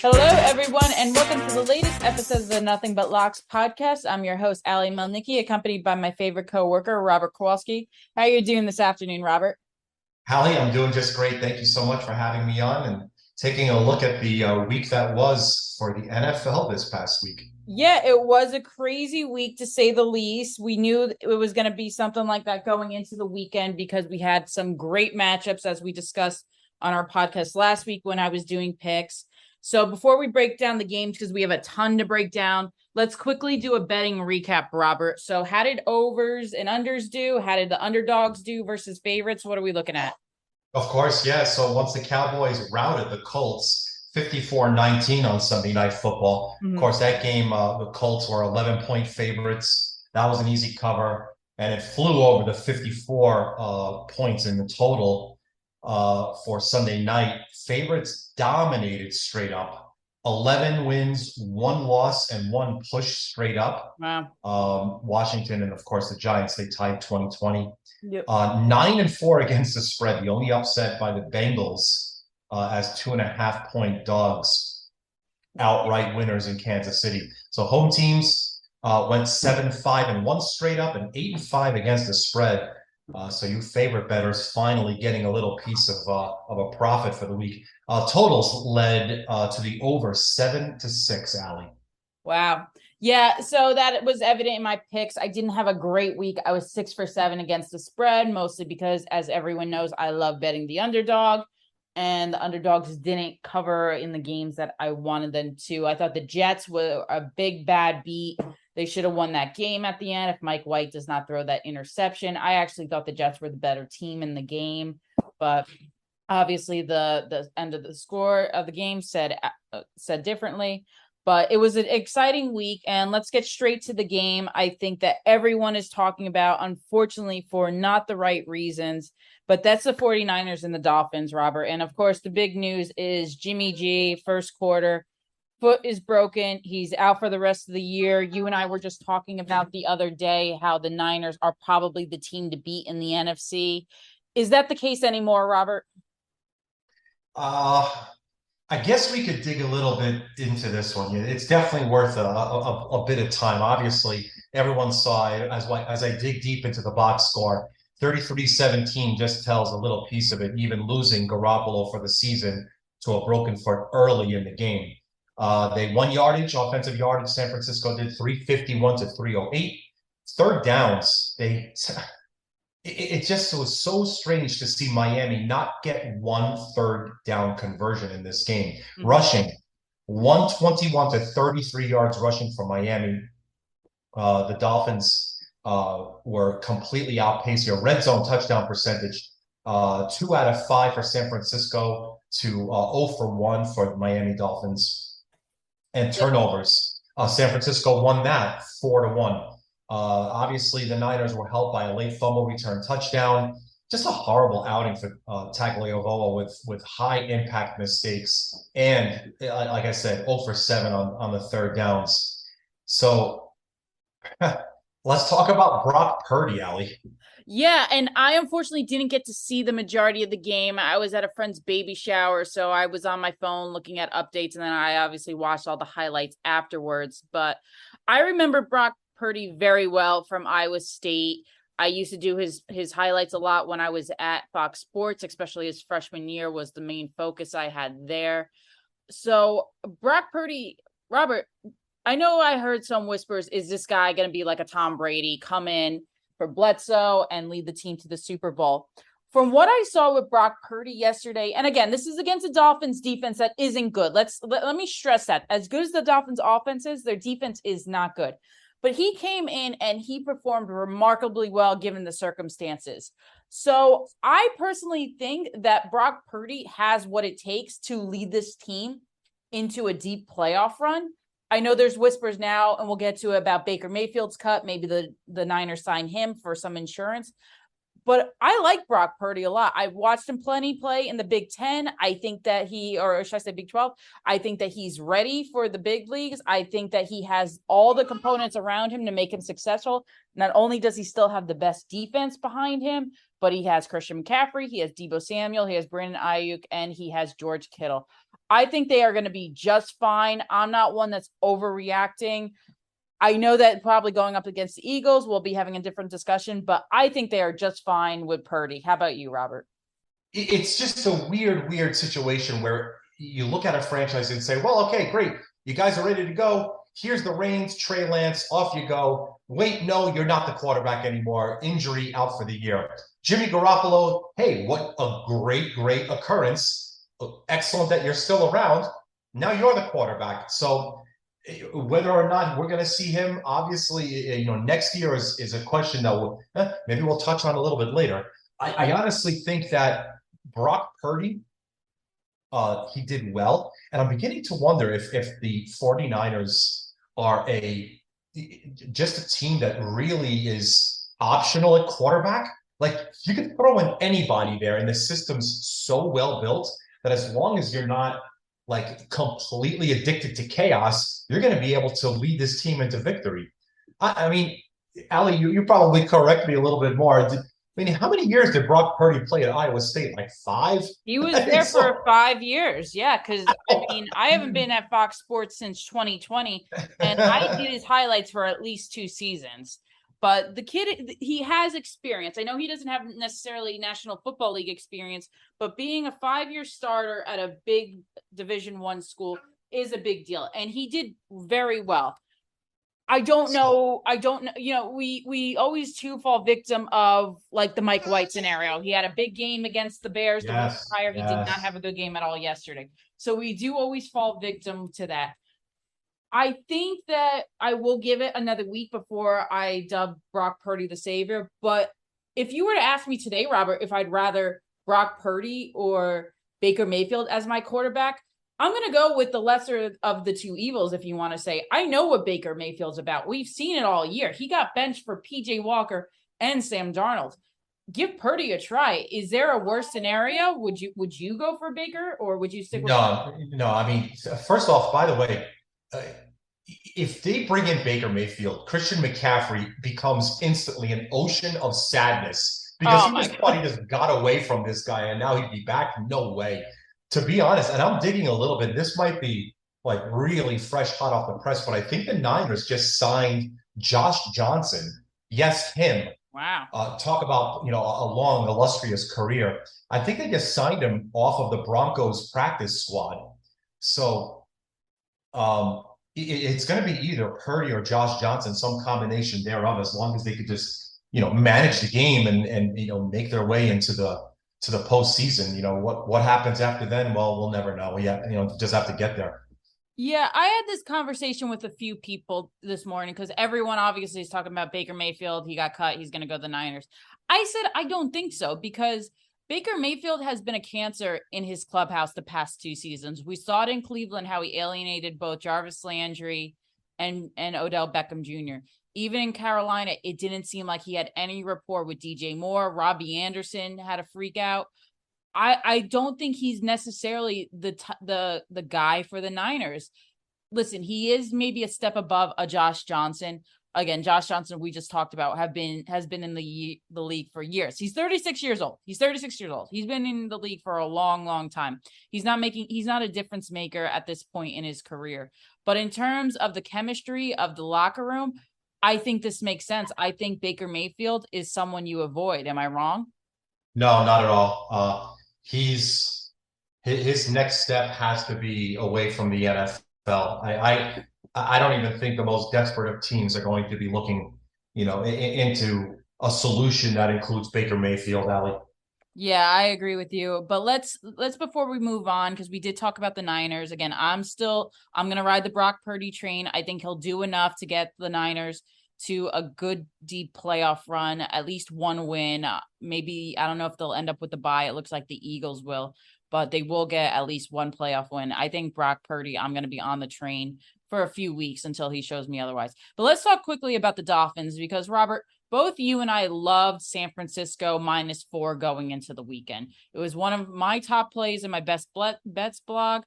Hello, everyone, and welcome to the latest episode of the Nothing But Locks podcast. I'm your host, Ali Melnicki, accompanied by my favorite coworker, Robert Kowalski. How are you doing this afternoon, Robert? Hallie, I'm doing just great. Thank you so much for having me on and taking a look at the week that was for the NFL this past week. Yeah, it was a crazy week to say the least. We knew it was going to be something like that going into the weekend because we had some great matchups as we discussed on our podcast last week when I was doing picks. So before we break down the games, because we have a ton to break down, let's quickly do a betting recap, Robert. So how did overs and unders do? How did the underdogs do versus favorites? What are we looking at? Of course, yeah. So once the Cowboys routed the Colts 54-19 on Sunday Night Football, of Mhm. course, that game, the Colts were 11-point favorites. That was an easy cover, and it flew over the 54 points in the total for Sunday night. Favorites dominated straight up. 11 wins, one loss, and one push straight up. Wow. Washington and, of course, the Giants, they tied 2020. Yep. 9-4 against the spread, the only upset by the Bengals as 2.5-point dogs, outright winners in Kansas City. So home teams went 7-5 and 1 straight up and 8-5 against the spread. So you favorite bettors finally getting a little piece of a profit for the week. Totals led to the over 7-6, Allie. Wow. Yeah, so that was evident in my picks. I didn't have a great week. I was 6 for 7 against the spread, mostly because, as everyone knows, I love betting the underdog, and the underdogs didn't cover in the games that I wanted them to. I thought the Jets were a big bad beat. They should have won that game at the end if Mike White does not throw that interception. I actually thought the Jets were the better team in the game, but obviously the end of the score of the game said differently. But it was an exciting week, and let's get straight to the game. I think that everyone is talking about, unfortunately, for not the right reasons, but that's the 49ers and the Dolphins, Robert. And of course, the big news is Jimmy G, first quarter, foot is broken. He's out for the rest of the year. You and I were just talking about the other day how the Niners are probably the team to beat in the NFC. Is that the case anymore, Robert? Uh, I guess we could dig a little bit into this one. It's definitely worth a bit of time. Obviously, everyone saw it as I dig deep into the box score. 33-17 just tells a little piece of it, even losing Garoppolo for the season to a broken foot early in the game. They won yardage, offensive yardage. San Francisco did 351 to 308. Third downs, it just was so strange to see Miami not get one third down conversion in this game. Mm-hmm. Rushing 121 to 33 yards rushing for Miami. The Dolphins were completely outpaced here. Red zone touchdown percentage, 2 out of 5 for San Francisco to 0 for 1 for the Miami Dolphins. And turnovers. San Francisco won that 4-1. Obviously, the Niners were helped by a late fumble return touchdown. Just a horrible outing for Tagovailoa with high impact mistakes. And like I said, 0 for 7 on the third downs. So let's talk about Brock Purdy, Allie. Yeah, and I unfortunately didn't get to see the majority of the game. I was at a friend's baby shower, so I was on my phone looking at updates, and then I obviously watched all the highlights afterwards. But I remember Brock Purdy very well from Iowa State. I used to do his highlights a lot when I was at Fox Sports, especially his freshman year was the main focus I had there. So Brock Purdy, Robert, I know I heard some whispers, is this guy going to be like a Tom Brady, come in for Bledsoe and lead the team to the Super Bowl? From what I saw with Brock Purdy yesterday, and again, this is against a Dolphins defense that isn't good. Let me stress that. As good as the Dolphins offense is, their defense is not good. But he came in and he performed remarkably well given the circumstances. So I personally think that Brock Purdy has what it takes to lead this team into a deep playoff run. I know there's whispers now, and we'll get to it about Baker Mayfield's cut. Maybe the Niners sign him for some insurance. But I like Brock Purdy a lot. I've watched him plenty play in the Big Ten. I think that or should I say Big 12? I think that he's ready for the big leagues. I think that he has all the components around him to make him successful. Not only does he still have the best defense behind him, but he has Christian McCaffrey, he has Deebo Samuel, he has Brandon Ayuk, and he has George Kittle. I think they are going to be just fine. I'm not one that's overreacting. I know that probably going up against the Eagles, we'll be having a different discussion, but I think they are just fine with Purdy. How about you, Robert? It's just a weird situation where you look at a franchise and say, well, okay, great. You guys are ready to go. Here's the reins, Trey Lance, off you go. Wait, no, you're not the quarterback anymore. Injury out for the year. Jimmy Garoppolo, hey, what a great occurrence. Excellent that you're still around. Now you're the quarterback. So whether or not we're going to see him, obviously, next year is a question that maybe we'll touch on a little bit later. I honestly think that Brock Purdy, he did well. And I'm beginning to wonder if the 49ers are just a team that really is optional at quarterback. Like you can throw in anybody there, and the system's so well built that as long as you're not like completely addicted to chaos, you're going to be able to lead this team into victory. I mean, Ali, you probably correct me a little bit more. I mean, how many years did Brock Purdy play at Iowa State? Like 5? He was I think there so. for 5 years. Yeah, because I mean, I haven't been at Fox Sports since 2020, and I did his highlights for at least 2 seasons. But the kid, he has experience. I know he doesn't have necessarily National Football League experience, but being a 5-year starter at a big Division I school is a big deal, and he did very well. I don't know. I don't know. We always too fall victim of like the Mike White scenario. He had a big game against the Bears the week Yes, prior. He did not yes. have a good game at all yesterday. So we do always fall victim to that. I think that I will give it another week before I dub Brock Purdy the savior. But if you were to ask me today, Robert, if I'd rather Brock Purdy or Baker Mayfield as my quarterback, I'm going to go with the lesser of the two evils, if you want to say. I know what Baker Mayfield's about. We've seen it all year. He got benched for PJ Walker and Sam Darnold. Give Purdy a try. Is there a worse scenario? Would you go for Baker or would you stick with No, no. I mean, first off, by the way, uh, if they bring in Baker Mayfield, Christian McCaffrey becomes instantly an ocean of sadness because Oh he my just thought he God. just got away from this guy and now he'd be back. No way. To be honest, and I'm digging a little bit, this might be like really fresh, hot off the press, but I think the Niners just signed Josh Johnson. Yes, him. Wow. Talk about a long, illustrious career. I think they just signed him off of the Broncos practice squad. So it's going to be either Purdy or Josh Johnson, some combination thereof, as long as they could just manage the game and make their way into the postseason. What happens after then? Well, we'll never know. Just have to get there. Yeah, I had this conversation with a few people this morning because everyone obviously is talking about Baker Mayfield. He got cut. He's going to go to the Niners. I said, I don't think so because Baker Mayfield has been a cancer in his clubhouse the past 2 seasons. We saw it in Cleveland, how he alienated both Jarvis Landry and Odell Beckham Jr. Even in Carolina, it didn't seem like he had any rapport with DJ Moore. Robbie Anderson had a freak out. I don't think he's necessarily the guy for the Niners. Listen, he is maybe a step above a Josh Johnson. Again, Josh Johnson, we just talked about, has been in the league for years. He's 36 years old. He's 36 years old. He's been in the league for a long time. He's not a difference maker at this point in his career. But in terms of the chemistry of the locker room, I think this makes sense. I think Baker Mayfield is someone you avoid. Am I wrong? No, not at all. His next step has to be away from the NFL. I don't even think the most desperate of teams are going to be looking, into a solution that includes Baker Mayfield, Ali. Yeah, I agree with you. But let's before we move on, because we did talk about the Niners. Again, I'm gonna ride the Brock Purdy train. I think he'll do enough to get the Niners to a good deep playoff run, at least one win. Maybe I don't know if they'll end up with the bye. It looks like the Eagles will, but they will get at least one playoff win. I think Brock Purdy, I'm gonna be on the train for a few weeks until he shows me otherwise. But let's talk quickly about the Dolphins because Robert, both you and I loved San Francisco -4 going into the weekend. It was one of my top plays in my best bets blog.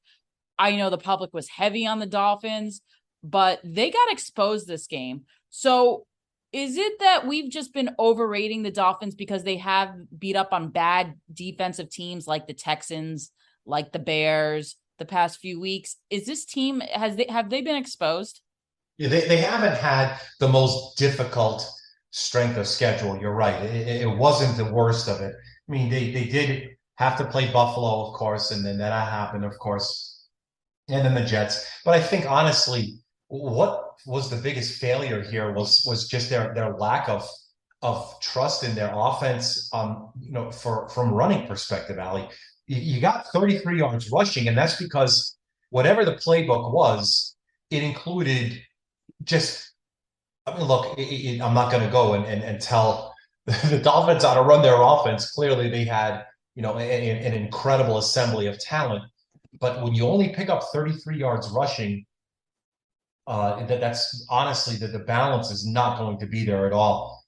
I know the public was heavy on the Dolphins, but they got exposed this game. So is it that we've just been overrating the Dolphins because they have beat up on bad defensive teams like the Texans, like the Bears, the past few weeks. Is this team have they been exposed? Yeah, they haven't had the most difficult strength of schedule. You're right. It wasn't the worst of it. I mean, they did have to play Buffalo, of course, and then that happened, of course, and then the Jets. But I think honestly, what was the biggest failure here was just their lack of trust in their offense. From running perspective, Ali, you got 33 yards rushing, and that's because whatever the playbook was, it included just I mean, look, I'm not going to go and tell the Dolphins how to run their offense. Clearly, they had, an incredible assembly of talent. But when you only pick up 33 yards rushing, that's honestly that the balance is not going to be there at all.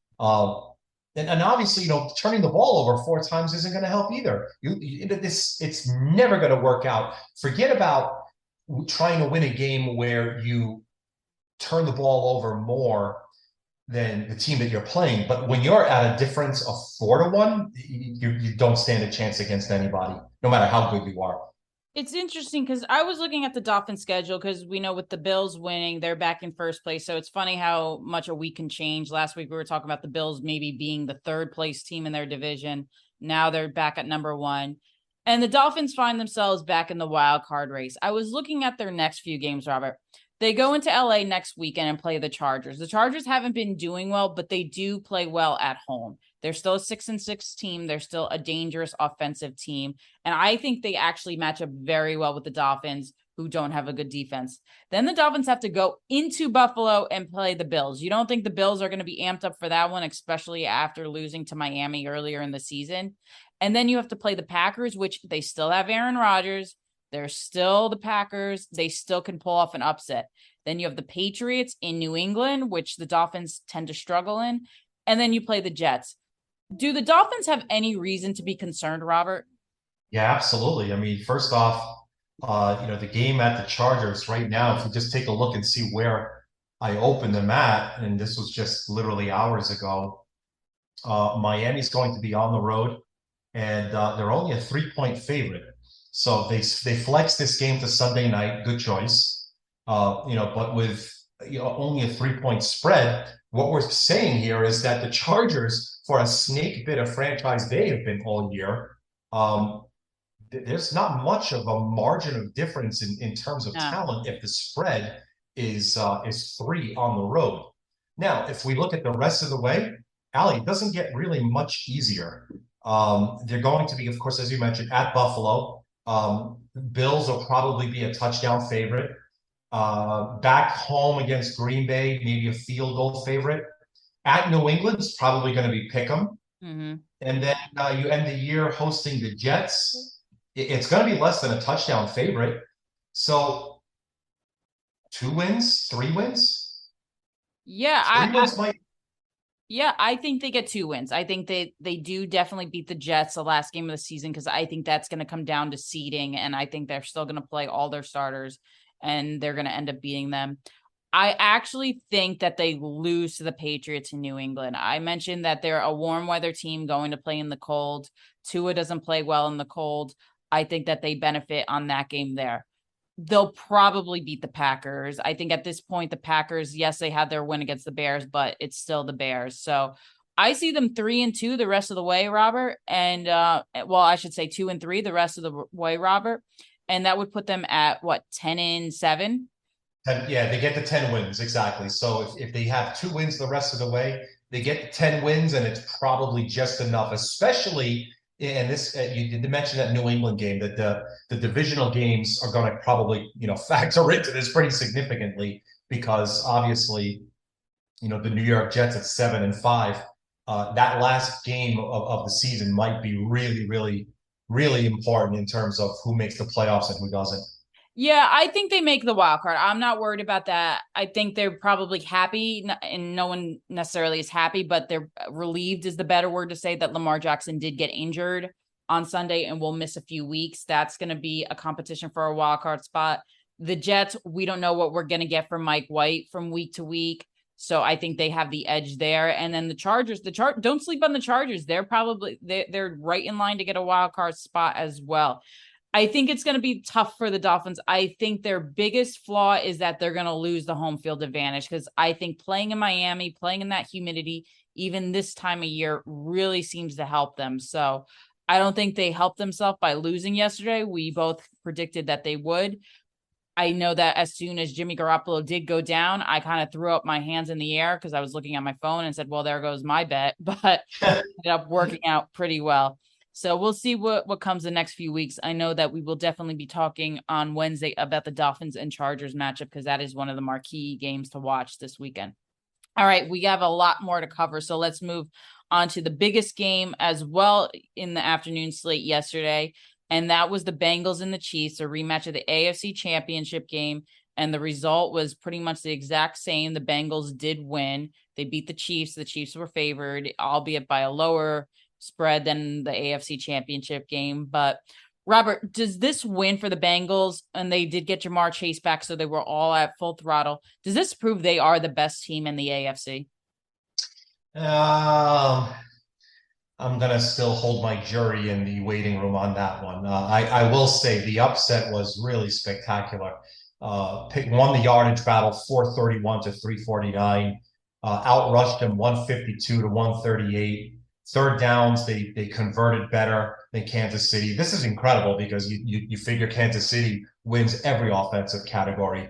And obviously, turning the ball over 4 times isn't going to help either. It's never going to work out. Forget about trying to win a game where you turn the ball over more than the team that you're playing. But when you're at a difference of 4-1, you don't stand a chance against anybody, no matter how good you are. It's interesting because I was looking at the Dolphins schedule because we know with the Bills winning, they're back in first place. So it's funny how much a week can change. Last week we were talking about the Bills maybe being the third place team in their division. Now they're back at number one. And the Dolphins find themselves back in the wild card race. I was looking at their next few games, Robert. They go into LA next weekend and play the Chargers. The Chargers haven't been doing well, but they do play well at home. They're still a 6-6 team. They're still a dangerous offensive team. And I think they actually match up very well with the Dolphins, who don't have a good defense. Then the Dolphins have to go into Buffalo and play the Bills. You don't think the Bills are going to be amped up for that one, especially after losing to Miami earlier in the season? And then you have to play the Packers, which they still have Aaron Rodgers. They're still the Packers. They still can pull off an upset. Then you have the Patriots in New England, which the Dolphins tend to struggle in. And then you play the Jets. Do the Dolphins have any reason to be concerned, Robert? Yeah, absolutely. I mean, first off, the game at the Chargers right now, if you just take a look and see where I opened them at, and this was just literally hours ago, Miami's going to be on the road, and they're only a 3-point favorite. So they flex this game to Sunday night. Good choice. But with only a 3-point spread, what we're saying here is that the Chargers, for a snake bit of franchise they have been all year, there's not much of a margin of difference in terms of Yeah. talent if the spread is 3 on the road. Now, if we look at the rest of the way, Ali, it doesn't get really much easier. They're going to be, of course, as you mentioned, at Buffalo. Bills will probably be a touchdown favorite. Back home against Green Bay, maybe a field goal favorite. At New England, it's probably going to be pick'em. Mm-hmm. And then you end the year hosting the Jets. It's going to be less than a touchdown favorite. So 2 wins, 3 wins, Yeah, 3 wins might. yeah, I think they get 2 wins. I think they do definitely beat the Jets the last game of the season because I think that's going to come down to seeding, and I think they're still going to play all their starters, and they're going to end up beating them. I actually think that they lose to the Patriots in New England. I mentioned that they're a warm weather team going to play in the cold. Tua doesn't play well in the cold. I think that they benefit on that game there. They'll probably beat the Packers. I think at this point, the Packers, yes, they had their win against the Bears, but it's still the Bears. So I see them 3-2 the rest of the way, Robert. And well, I should say 2-3 the rest of the way, Robert. And that would put them at what, 10-7? Yeah, they get the 10 wins, exactly. So if they have 2 wins the rest of the way, they get the 10 wins, and it's probably just enough, especially in this. You did mention that New England game, that the divisional games are going to probably, factor into this pretty significantly because obviously, the New York Jets at 7-5, that last game of the season might be really, really, really important in terms of who makes the playoffs and who doesn't. Yeah, I think they make the wild card. I'm not worried about that. I think they're probably happy, and no one necessarily is happy, but they're relieved is the better word to say that Lamar Jackson did get injured on Sunday and will miss a few weeks. That's going to be a competition for a wild card spot. The Jets, we don't know what we're going to get from Mike White from week to week. So I think they have the edge there. And then the Chargers, don't sleep on the Chargers. They're probably they're right in line to get a wild card spot as well. I think it's going to be tough for the Dolphins. I think their biggest flaw is that they're going to lose the home field advantage because I think playing in Miami, playing in that humidity, even this time of year, really seems to help them. So I don't think they helped themselves by losing yesterday. We both predicted that they would. I know that as soon as Jimmy Garoppolo did go down, I kind of threw up my hands in the air because I was looking at my phone and said, well, there goes my bet. But it ended up working out pretty well. So we'll see what comes the next few weeks. I know that we will definitely be talking on Wednesday about the Dolphins and Chargers matchup because that is one of the marquee games to watch this weekend. All right, we have a lot more to cover. So let's move on to the biggest game as well in the afternoon slate yesterday. And that was the Bengals and the Chiefs, a rematch of the AFC Championship game. And the result was pretty much the exact same. The Bengals did win. They beat the Chiefs. The Chiefs were favored, albeit by a lower spread than the AFC Championship game. But Robert, does this win for the Bengals, and they did get Jamar Chase back, so they were all at full throttle, does this prove they are the best team in the AFC? I'm going to still hold my jury in the waiting room on that one. I will say the upset was really spectacular. Won the yardage battle 431 to 349, outrushed them 152 to 138. Third downs, they converted better than Kansas City. This is incredible because you figure Kansas City wins every offensive category.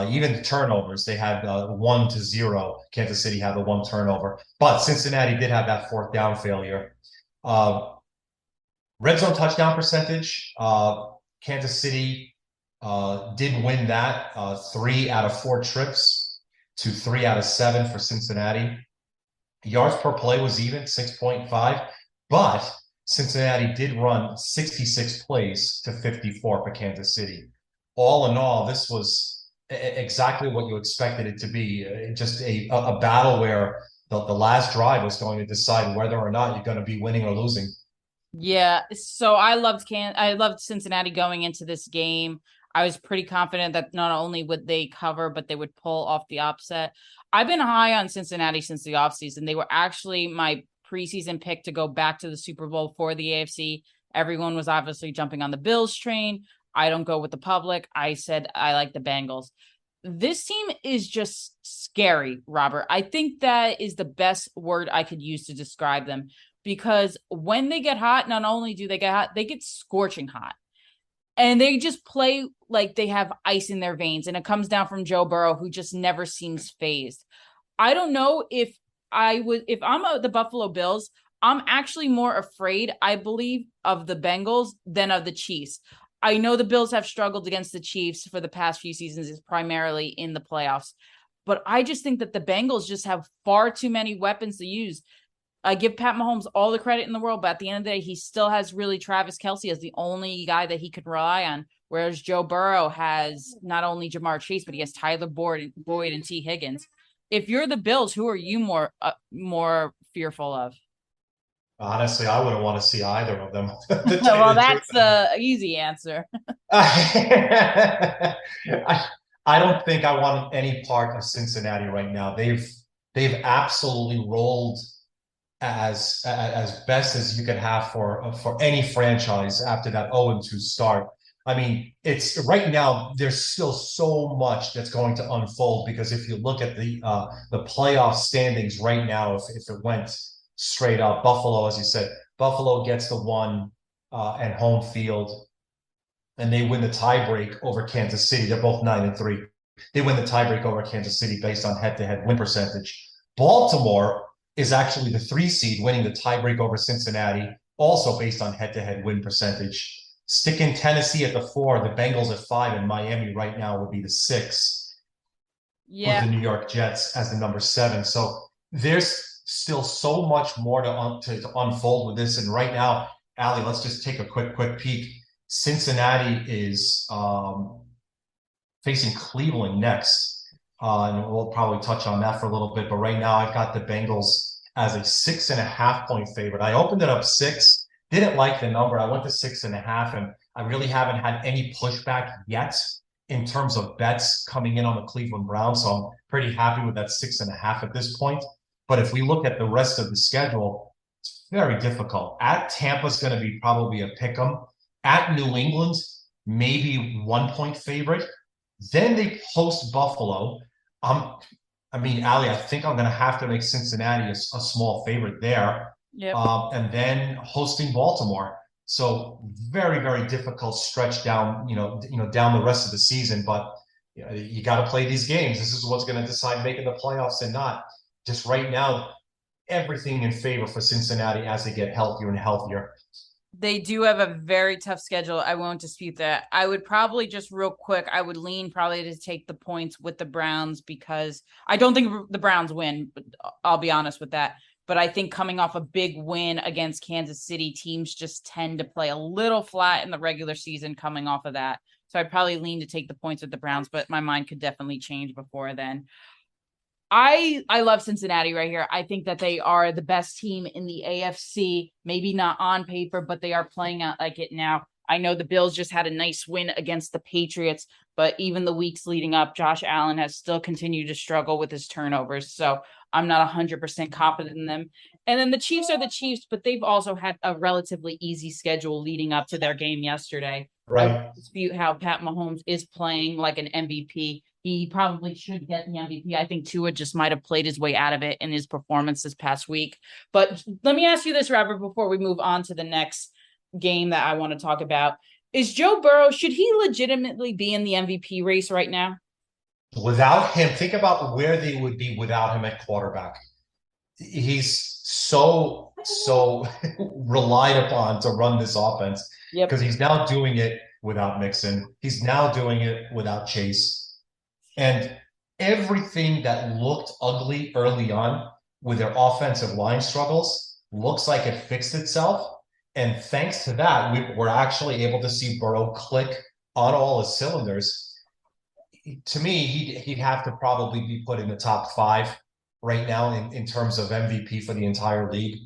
Even the turnovers, they had 1-0. Kansas City had the one turnover, but Cincinnati did have that fourth down failure. Red zone touchdown percentage, Kansas City did win that 3 out of 4 trips to 3 out of 7 for Cincinnati. Yards per play was even 6.5, but Cincinnati did run 66 plays to 54 for Kansas City. All in all, this was exactly what you expected it to be. Just a battle where the last drive was going to decide whether or not you're going to be winning or losing. Yeah, so I loved Cincinnati going into this game. I was pretty confident that not only would they cover, but they would pull off the upset. I've been high on Cincinnati since the offseason. They were actually my preseason pick to go back to the Super Bowl for the AFC. Everyone was obviously jumping on the Bills train. I don't go with the public. I said I like the Bengals. This team is just scary, Robert. I think that is the best word I could use to describe them because when they get hot, not only do they get hot, they get scorching hot. And they just play like they have ice in their veins. And it comes down from Joe Burrow, who just never seems phased. I don't know if I'm the Buffalo Bills, I'm actually more afraid, I believe, of the Bengals than of the Chiefs. I know the Bills have struggled against the Chiefs for the past few seasons, is primarily in the playoffs. But I just think that the Bengals just have far too many weapons to use. I give Pat Mahomes all the credit in the world, but at the end of the day, he still has really Travis Kelce as the only guy that he could rely on. Whereas Joe Burrow has not only Jamar Chase, but he has Tyler Boyd and T. Higgins. If you're the Bills, who are you more fearful of? Honestly, I wouldn't want to see either of them. To tell you Well, the truth. that's the easy answer. I, I don't think I want any part of Cincinnati right now. They've absolutely rolled as best as you could have for any franchise after that 0-2 start. I mean, it's right now there's still so much that's going to unfold because if you look at the playoff standings right now, if it went straight up, Buffalo, as you said, Buffalo gets the one and home field, and they win the tiebreak over Kansas City. They're both 9-3. They win the tiebreak over Kansas City based on head-to-head win percentage. Baltimore is actually the 3 seed, winning the tiebreak over Cincinnati, also based on head-to-head win percentage. Sticking Tennessee at the 4, the Bengals at 5, and Miami right now will be the 6, with Yeah. the New York Jets as the number 7. So there's still so much more to unfold with this. And right now, Ali, let's just take a quick peek. Cincinnati is facing Cleveland next. And we'll probably touch on that for a little bit. But right now, I've got the Bengals as a 6.5-point favorite. I opened it up 6, didn't like the number. I went to 6.5, and I really haven't had any pushback yet in terms of bets coming in on the Cleveland Browns. So I'm pretty happy with that 6.5 at this point. But if we look at the rest of the schedule, it's very difficult. At Tampa's going to be probably a pick 'em. at New England, maybe 1 point favorite. Then they host Buffalo. Um, I mean, Ali, I think I'm going to have to make Cincinnati a small favorite there. Yep. And then hosting Baltimore. So very, very difficult stretch down, down the rest of the season. But you got to play these games. This is what's going to decide making the playoffs and not. Just right now, everything in favor for Cincinnati as they get healthier and healthier. They do have a very tough schedule. I won't dispute that. I would probably just real quick, I would lean probably to take the points with the Browns because I don't think the Browns win. I'll be honest with that. But I think coming off a big win against Kansas City, teams just tend to play a little flat in the regular season coming off of that. So I'd probably lean to take the points with the Browns, but my mind could definitely change before then. I love Cincinnati right here. I think that they are the best team in the AFC. Maybe not on paper, but they are playing out like it now. I know the Bills just had a nice win against the Patriots, but even the weeks leading up, Josh Allen has still continued to struggle with his turnovers. So I'm not 100% confident in them. And then the Chiefs are the Chiefs, but they've also had a relatively easy schedule leading up to their game yesterday. I Right. dispute how Pat Mahomes is playing like an MVP. He probably should get the MVP. I think Tua just might have played his way out of it in his performance this past week. But let me ask you this, Robert, before we move on to the next game that I want to talk about. Is Joe Burrow, should he legitimately be in the MVP race right now? Without him, think about where they would be without him at quarterback. He's so relied upon to run this offense Yep. because he's now doing it without Mixon. He's now doing it without Chase. And everything that looked ugly early on with their offensive line struggles looks like it fixed itself. And thanks to that, we're actually able to see Burrow click on all his cylinders. To me, he'd have to probably be put in the top five right now in terms of MVP for the entire league.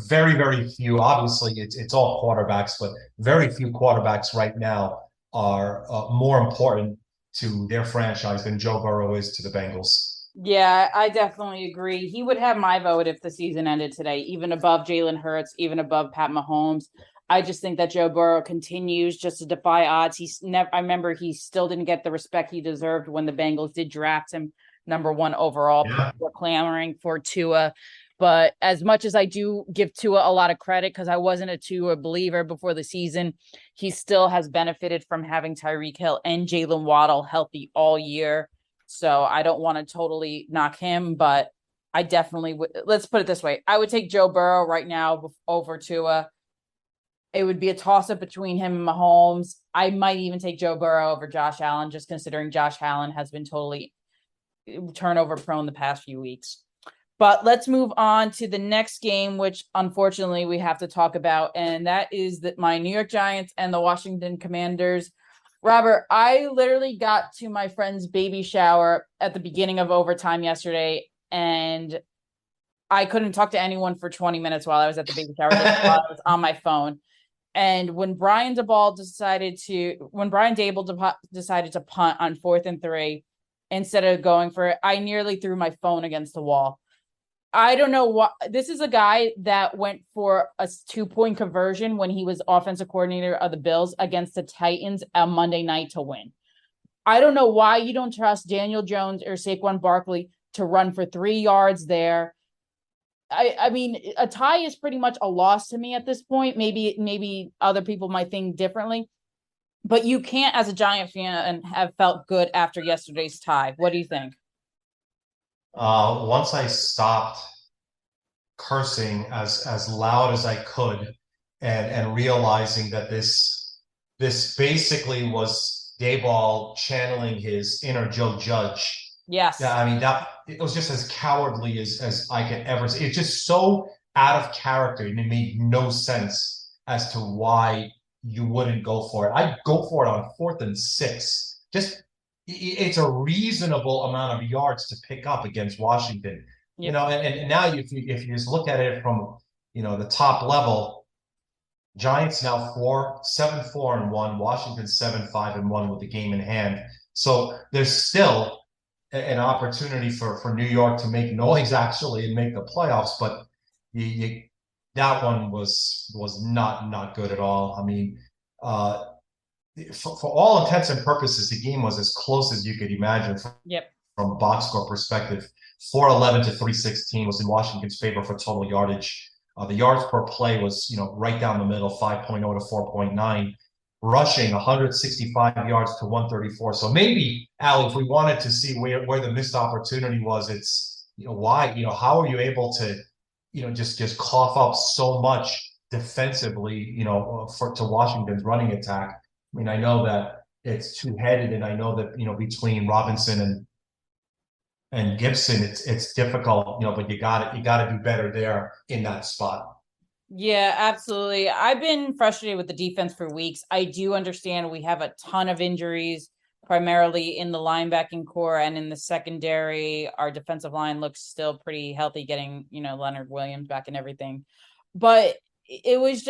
Very, very few. Obviously, it's all quarterbacks, but very few quarterbacks right now are more important to their franchise than Joe Burrow is to the Bengals. Yeah, I definitely agree. He would have my vote if the season ended today, even above Jalen Hurts, even above Pat Mahomes. I just think that Joe Burrow continues just to defy odds. He's never, I remember he still didn't get the respect he deserved when the Bengals did draft him number one overall. Yeah. People were clamoring for Tua. But as much as I do give Tua a lot of credit because I wasn't a Tua believer before the season, he still has benefited from having Tyreek Hill and Jalen Waddle healthy all year. So I don't want to totally knock him, but I definitely would. Let's put it this way. I would take Joe Burrow right now over Tua. It would be a toss up between him and Mahomes. I might even take Joe Burrow over Josh Allen, just considering Josh Allen has been totally turnover prone the past few weeks. But let's move on to the next game, which unfortunately we have to talk about. And that is that my New York Giants and the Washington Commanders. Robert, I literally got to my friend's baby shower at the beginning of overtime yesterday, and I couldn't talk to anyone for 20 minutes while I was at the baby shower. While I was on my phone. And when Brian Daboll decided to punt on 4th and 3, instead of going for it, I nearly threw my phone against the wall. I don't know what this is a guy that went for a 2-point conversion when he was offensive coordinator of the Bills against the Titans on Monday night to win. I don't know why you don't trust Daniel Jones or Saquon Barkley to run for 3 yards there. I mean, a tie is pretty much a loss to me at this point. Maybe other people might think differently, but you can't, as a Giant fan, and have felt good after yesterday's tie. What do you think? Once I stopped cursing as loud as I could and realizing that this basically was Dayball channeling his inner Joe Judge. Yes. Yeah, I mean that it was just as cowardly as I could ever say. It's just so out of character and it made no sense as to why you wouldn't go for it. I'd go for it on 4th and 6. Just it's a reasonable amount of yards to pick up against Washington. Yep. And now if you just look at it from the top level, Giants now 7-4-1, Washington 7-5-1 with the game in hand. So there's still an opportunity for New York to make noise actually and make the playoffs, but that one was not good at all. I mean, uh, for all intents and purposes, the game was as close as you could imagine Yep. from a box score perspective. 411 to 316 was in Washington's favor for total yardage. The yards per play was, right down the middle, 5.0 to 4.9. Rushing 165 yards to 134. So maybe, Al, if we wanted to see where the missed opportunity was, it's, why, how are you able to, just cough up so much defensively, to Washington's running attack? I mean, I know that it's two-headed, and I know that, between Robinson and Gibson, it's difficult, but you got to do better there in that spot. Yeah, absolutely. I've been frustrated with the defense for weeks. I do understand we have a ton of injuries, primarily in the linebacking core and in the secondary. Our defensive line looks still pretty healthy, getting, Leonard Williams back and everything. But it was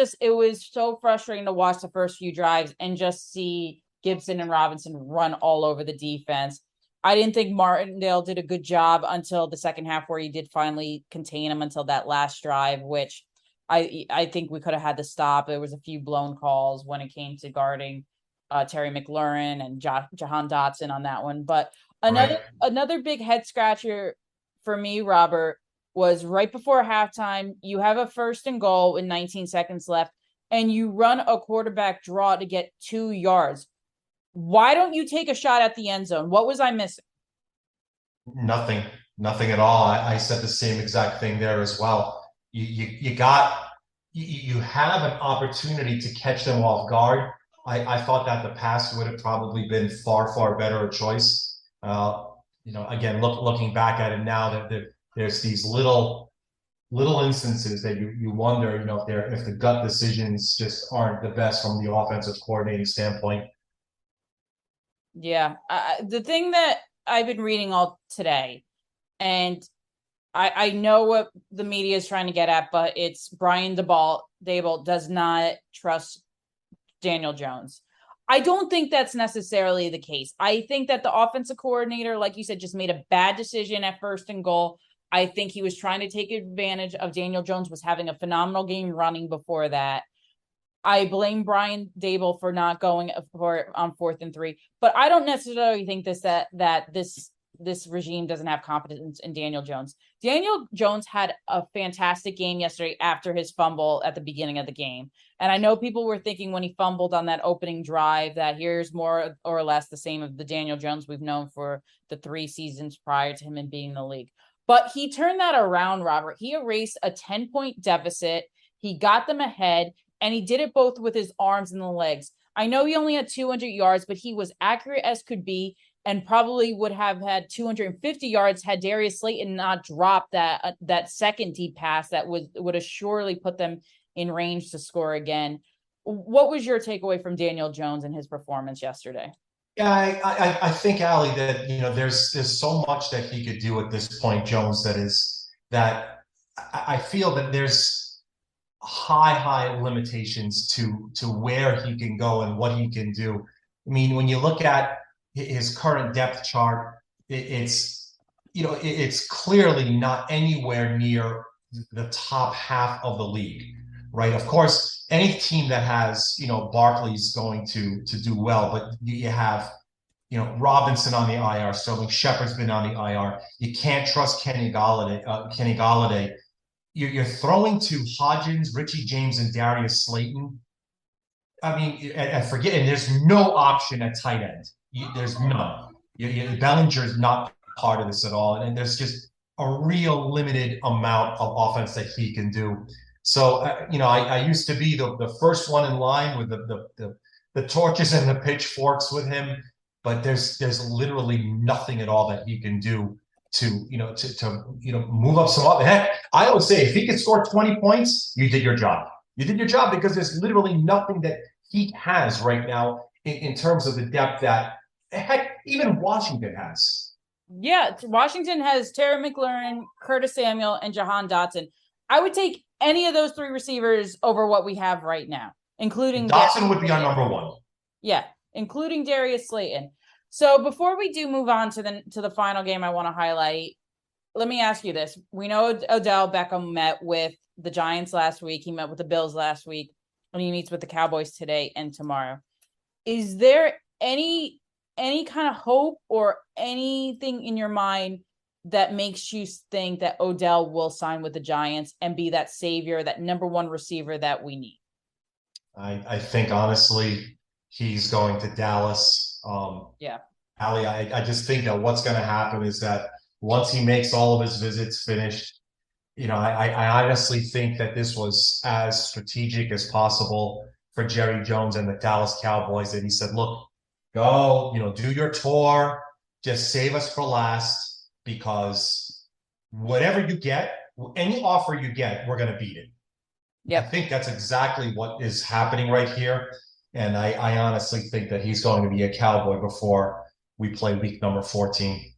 so frustrating to watch the first few drives and just see Gibson and Robinson run all over the defense. I didn't think Martindale did a good job until the second half, where he did finally contain him until that last drive, which I think we could have had to stop. There was a few blown calls when it came to guarding Terry McLaurin and Jahan Dotson on that one. But Right. another big head scratcher for me, Robert, was right before halftime. You have a first and goal with 19 seconds left, and you run a quarterback draw to get 2 yards. Why don't you take a shot at the end zone? What was I missing? Nothing, nothing at all. I said the same exact thing there as well. You have an opportunity to catch them off guard. I thought that the pass would have probably been far, far better a choice. Again, looking back at it now, that there's these little instances that you wonder, if the gut decisions just aren't the best from the offensive coordinating standpoint. Yeah, the thing that I've been reading all today, and I know what the media is trying to get at, but it's Brian Daboll does not trust Daniel Jones. I don't think that's necessarily the case. I think that the offensive coordinator, like you said, just made a bad decision at first and goal. I think he was trying to take advantage of Daniel Jones was having a phenomenal game running before that. I blame Brian Daboll for not going for it on 4th and 3, but I don't necessarily think this regime doesn't have confidence in Daniel Jones. Daniel Jones had a fantastic game yesterday after his fumble at the beginning of the game. And I know people were thinking when he fumbled on that opening drive that here's more or less the same of the Daniel Jones we've known for the 3 seasons prior to him in being in the league. But he turned that around, Robert. He erased a 10-point deficit. He got them ahead, and he did it both with his arms and the legs. I know he only had 200 yards, but he was accurate as could be, and probably would have had 250 yards had Darius Slayton not dropped that second deep pass that would have surely put them in range to score again. What was your takeaway from Daniel Jones and his performance yesterday? Yeah, I think, Ali, that there's so much that he could do at this point, Jones. That I feel that there's high limitations to where he can go and what he can do. I mean, when you look at his current depth chart, it's clearly not anywhere near the top half of the league, right? Of course, any team that has Barkley's going to do well, but you have Robinson on the IR, Sterling Shepard's been on the IR. You can't trust Kenny Galladay. You're throwing to Hodgins, Richie James, and Darius Slayton. I mean, and there's no option at tight end. There's none. Bellinger's not part of this at all, and there's just a real limited amount of offense that he can do. So, I used to be the first one in line with the torches and the pitchforks with him, but there's literally nothing at all that he can do to move up some. Heck, I always say if he could score 20 points, you did your job. You did your job, because there's literally nothing that he has right now in terms of the depth that, heck, even Washington has. Yeah, Washington has Terry McLaurin, Curtis Samuel, and Jahan Dotson. I would take any of those 3 receivers over what we have right now, including Dotson would be our number one. Yeah, including Darius Slayton. So before we do move on to the final game I want to highlight, let me ask you this. We know Odell Beckham met with the Giants last week. He met with the Bills last week. when he meets with the Cowboys today and tomorrow. Is there any kind of hope or anything in your mind that makes you think that Odell will sign with the Giants and be that savior, that number one receiver that we need? I think honestly, he's going to Dallas. Yeah. Ali, I just think that what's going to happen is that once he makes all of his visits finished, I honestly think that this was as strategic as possible for Jerry Jones and the Dallas Cowboys. That he said, look, go, do your tour, just save us for last because whatever you get, any offer you get, we're going to beat it. I Yep. think that's exactly what is happening right here. And I honestly think that he's going to be a Cowboy before we play week number 14.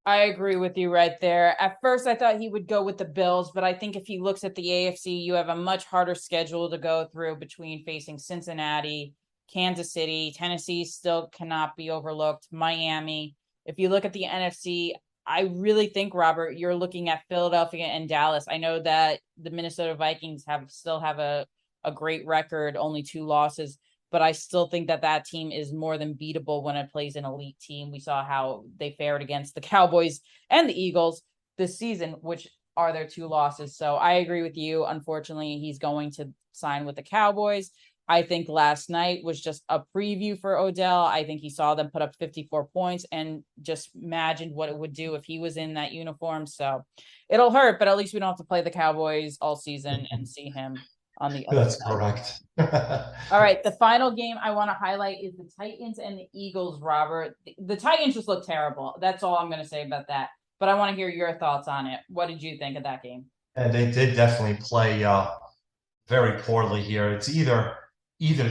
I agree with you right there. At first, I thought he would go with the Bills, but I think if he looks at the AFC, you have a much harder schedule to go through between facing Cincinnati, Kansas City, Tennessee still cannot be overlooked, Miami. If you look at the NFC, I really think, Robert, you're looking at Philadelphia and Dallas. I know that the Minnesota Vikings still have a great record, only 2 losses, but I still think that team is more than beatable when it plays an elite team. We saw how they fared against the Cowboys and the Eagles this season, which are their 2 losses. So I agree with you. Unfortunately, he's going to sign with the Cowboys. I think last night was just a preview for Odell. I think he saw them put up 54 points and just imagined what it would do if he was in that uniform. So it'll hurt, but at least we don't have to play the Cowboys all season and see him on the other That's side. correct. All right, the final game I want to highlight is the Titans and the Eagles, Robert. The Titans just look terrible. That's all I'm going to say about that. But I want to hear your thoughts on it. What did you think of that game? And they did definitely play very poorly here. It's either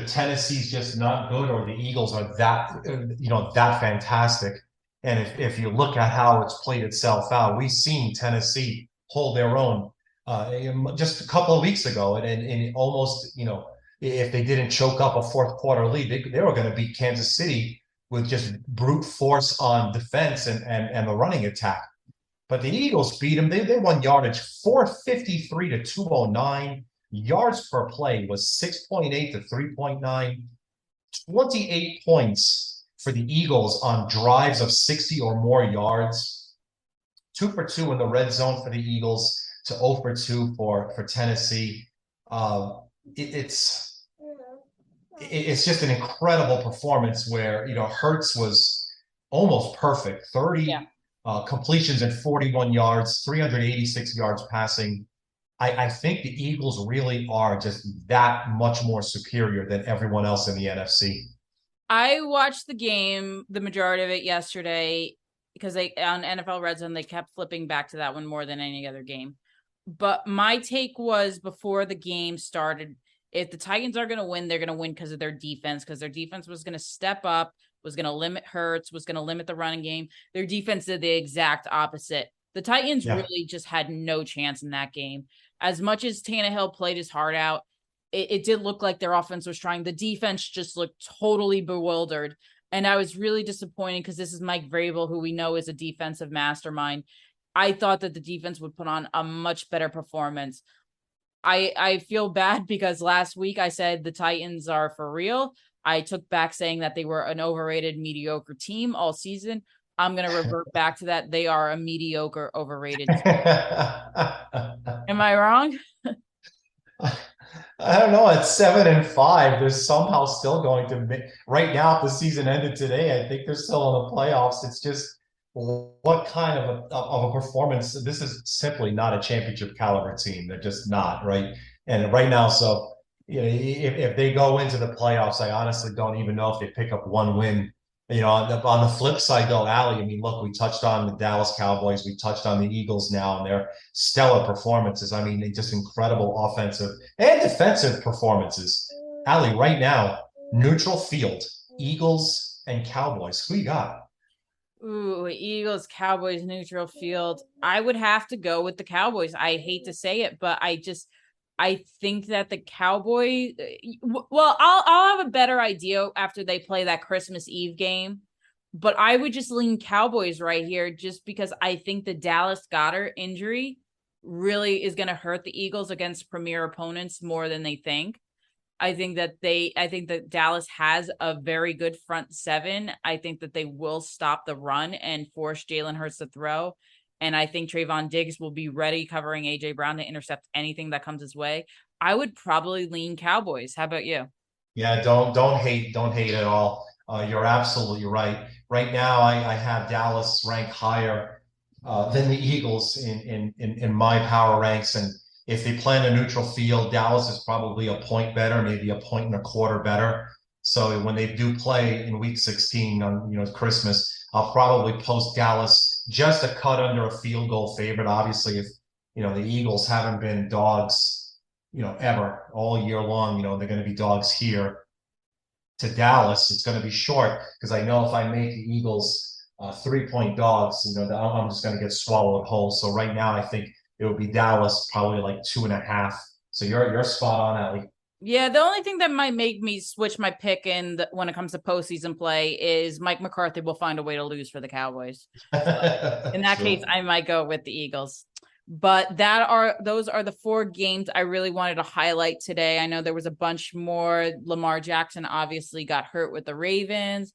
Tennessee's just not good or the Eagles are that fantastic. And if you look at how it's played itself out, we've seen Tennessee hold their own just a couple of weeks ago, and almost if they didn't choke up a fourth quarter lead, they were going to beat Kansas City with just brute force on defense and the running attack. But the Eagles beat them. They won yardage 453 to 209. Yards per play was 6.8 to 3.9. 28 points for the Eagles on drives of 60 or more yards. 2 for 2 in the red zone for the Eagles to 0 for 2 for Tennessee. It's just an incredible performance where Hurts was almost perfect. 30 completions and 41 yards, 386 yards passing. I think the Eagles really are just that much more superior than everyone else in the NFC. I watched the game, the majority of it yesterday, because on NFL Red Zone, they kept flipping back to that one more than any other game. But my take was before the game started, if the Titans are going to win, they're going to win because of their defense was going to step up, was going to limit Hurts, was going to limit the running game. Their defense did the exact opposite. The Titans really just had no chance in that game. As much as Tannehill played his heart out, it did look like their offense was trying. The defense just looked totally bewildered. And I was really disappointed because this is Mike Vrabel, who we know is a defensive mastermind. I thought that the defense would put on a much better performance. I feel bad because last week I said the Titans are for real. I took back saying that they were an overrated, mediocre team all season. I'm going to revert back to that. They are a mediocre, overrated team. Am I wrong? I don't know. It's 7-5. They're somehow still going to make right now. If the season ended today, I think they're still in the playoffs. It's just what kind of a performance. This is simply not a championship caliber team. They're just not, right. And right now, so if they go into the playoffs, I honestly don't even know if they pick up one win. On the flip side, though, Ali, I mean, look, we touched on the Dallas Cowboys. We touched on the Eagles now and their stellar performances. I mean, they just incredible offensive and defensive performances. Ali, right now, neutral field, Eagles and Cowboys. Who you got? Ooh, Eagles, Cowboys, neutral field. I would have to go with the Cowboys. I hate to say it, but I think that the Cowboys, well, I'll have a better idea after they play that Christmas Eve game, but I would just lean Cowboys right here just because I think the Dallas Goedert injury really is going to hurt the Eagles against premier opponents more than they think. I think that Dallas has a very good front seven. I think that they will stop the run and force Jalen Hurts to throw. And I think Trayvon Diggs will be ready covering AJ Brown to intercept anything that comes his way. I would probably lean Cowboys. How about you? Yeah, don't hate at all. You're absolutely right. Right now, I have Dallas ranked higher than the Eagles in my power ranks, and if they play in a neutral field, Dallas is probably a point better, maybe a point and a quarter better. So when they do play in Week 16 on Christmas, I'll probably post Dallas just a cut under a field goal favorite. Obviously, if the Eagles haven't been dogs ever all year long. They're going to be dogs here to Dallas. It's going to be short because I know if I make the Eagles 3-point dogs, I'm just going to get swallowed whole. So right now, I think it would be Dallas probably like 2.5. So you're spot on, Allie. Yeah, the only thing that might make me switch my pick when it comes to postseason play is Mike McCarthy will find a way to lose for the Cowboys. So in that case, True. I might go with the Eagles. But those are the four games I really wanted to highlight today. I know there was a bunch more. Lamar Jackson obviously got hurt with the Ravens.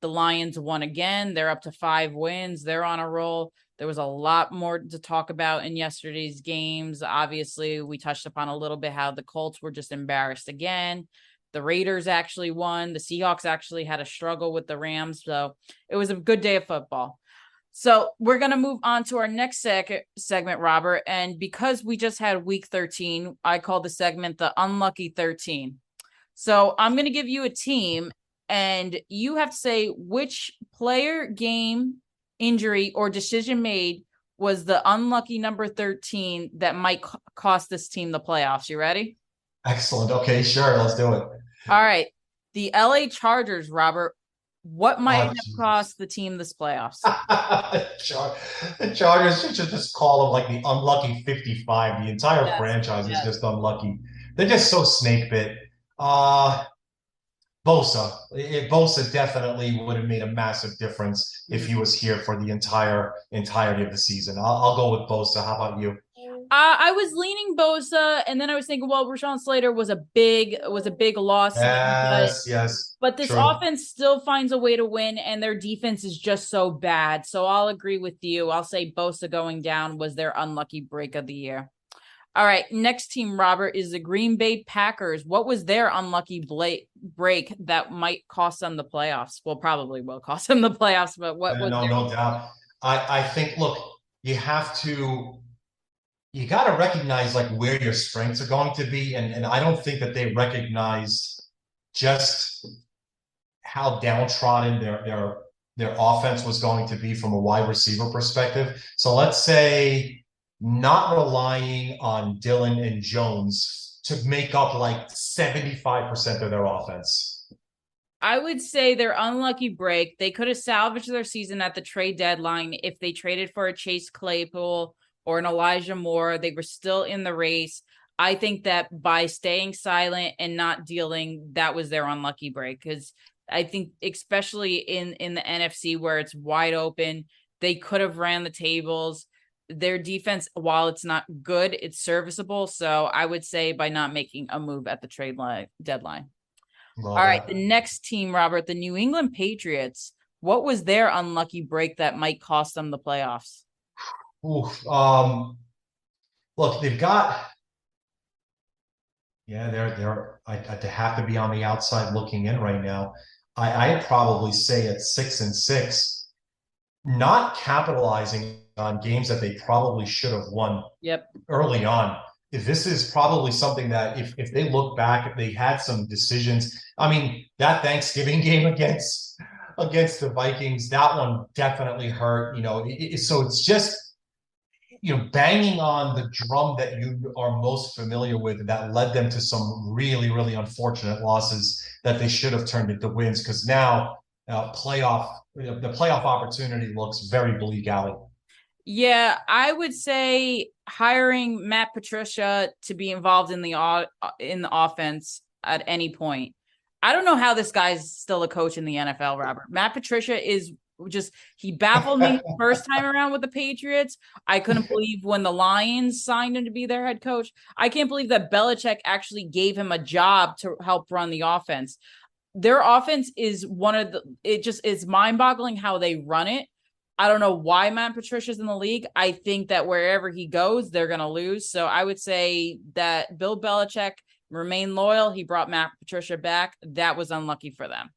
The Lions won again. They're up to 5 wins. They're on a roll. There was a lot more to talk about in yesterday's games. Obviously, we touched upon a little bit how the Colts were just embarrassed again. The Raiders actually won. The Seahawks actually had a struggle with the Rams. So it was a good day of football. So we're going to move on to our next segment, Robert. And because we just had week 13, I call the segment the Unlucky 13. So I'm going to give you a team, and you have to say which player, game, injury, or decision made was the unlucky number 13 that might cost this team the playoffs. You ready? Excellent. Okay, sure. Let's do it. All right. The LA Chargers, Robert. What might Oh, have Jesus. cost the team this playoffs? The Chargers should just call them like the unlucky 55. The entire Yes. franchise is Yes. just unlucky. They're just so snake bit. Bosa. Bosa definitely would have made a massive difference if he was here for the entirety of the season. I'll go with Bosa. How about you? I was leaning Bosa, and then I was thinking, well, Rashawn Slater was a big loss, but Yes, yes, but this true. offense still finds a way to win, and their defense is just so bad. So I'll agree with you. I'll say Bosa going down was their unlucky break of the year. All right, next team, Robert, is the Green Bay Packers. What was their unlucky break that might cost them the playoffs? Well, probably will cost them the playoffs, but what was No, their no doubt. I think, look, you have to you got to recognize like where your strengths are going to be, and I don't think that they recognized just how downtrodden their offense was going to be from a wide receiver perspective. So let's say not relying on Dillon and Jones to make up like 75% of their offense. I would say their unlucky break. They could have salvaged their season at the trade deadline if they traded for a Chase Claypool or an Elijah Moore. They were still in the race. I think that by staying silent and not dealing, that was their unlucky break. Because I think, especially in the NFC where it's wide open, they could have ran the tables. Their defense, while it's not good, it's serviceable. So I would say by not making a move at the deadline. All Love right, that. the next team, Robert, the New England Patriots. What was their unlucky break that might cost them the playoffs? Oof. Look, they've got yeah, they have to be on the outside looking in right now. I'd probably say at 6-6, not capitalizing on games that they probably should have won Yep. early on. If this is probably something that if they look back, if they had some decisions. I mean, that Thanksgiving game against the Vikings, that one definitely hurt. So it's just banging on the drum that you are most familiar with that led them to some really, really unfortunate losses that they should have turned into wins. Because now the playoff opportunity looks very bleak, Alley. Yeah, I would say hiring Matt Patricia to be involved in the offense at any point. I don't know how this guy's still a coach in the NFL, Robert. Matt Patricia is just he baffled me first time around with the Patriots. I couldn't believe when the Lions signed him to be their head coach. I can't believe that Belichick actually gave him a job to help run the offense. Their offense is it just is mind-boggling how they run it. I don't know why Matt Patricia's in the league. I think that wherever he goes, they're going to lose. So I would say that Bill Belichick remained loyal. He brought Matt Patricia back. That was unlucky for them.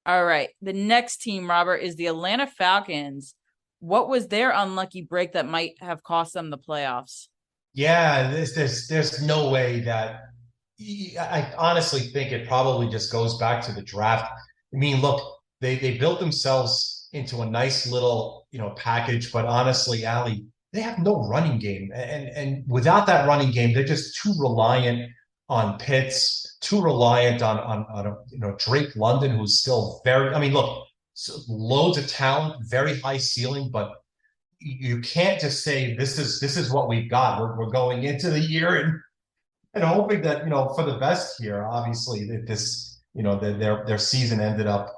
All right. The next team, Robert, is the Atlanta Falcons. What was their unlucky break that might have cost them the playoffs? Yeah, there's no way that I honestly think it probably just goes back to the draft. I mean, look, they built themselves into a nice little, package, but honestly, Ali, they have no running game. And without that running game, they're just too reliant on Pitts, too reliant on Drake London, who's still very, I mean, look, loads of talent, very high ceiling, but you can't just say this is what we've got. We're going into the year and hoping that for the best here. Obviously, that this their season ended up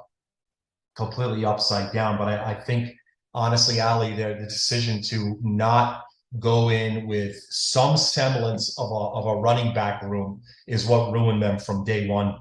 completely upside down. But I think honestly, Ali, the decision to not go in with some semblance of a running back room is what ruined them from day one.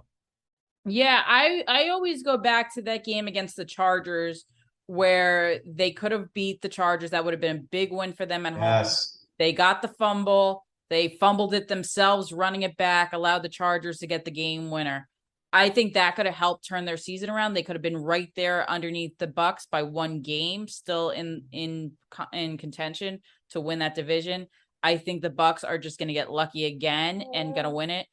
Yeah, I always go back to that game against the Chargers where they could have beat the Chargers. That would have been a big win for them at home. Yes. They got the fumble. They fumbled it themselves, running it back, allowed the Chargers to get the game winner. I think that could have helped turn their season around. They could have been right there underneath the Bucks by one game, still in contention to win that division. I think the Bucks are just going to get lucky again and going to win it.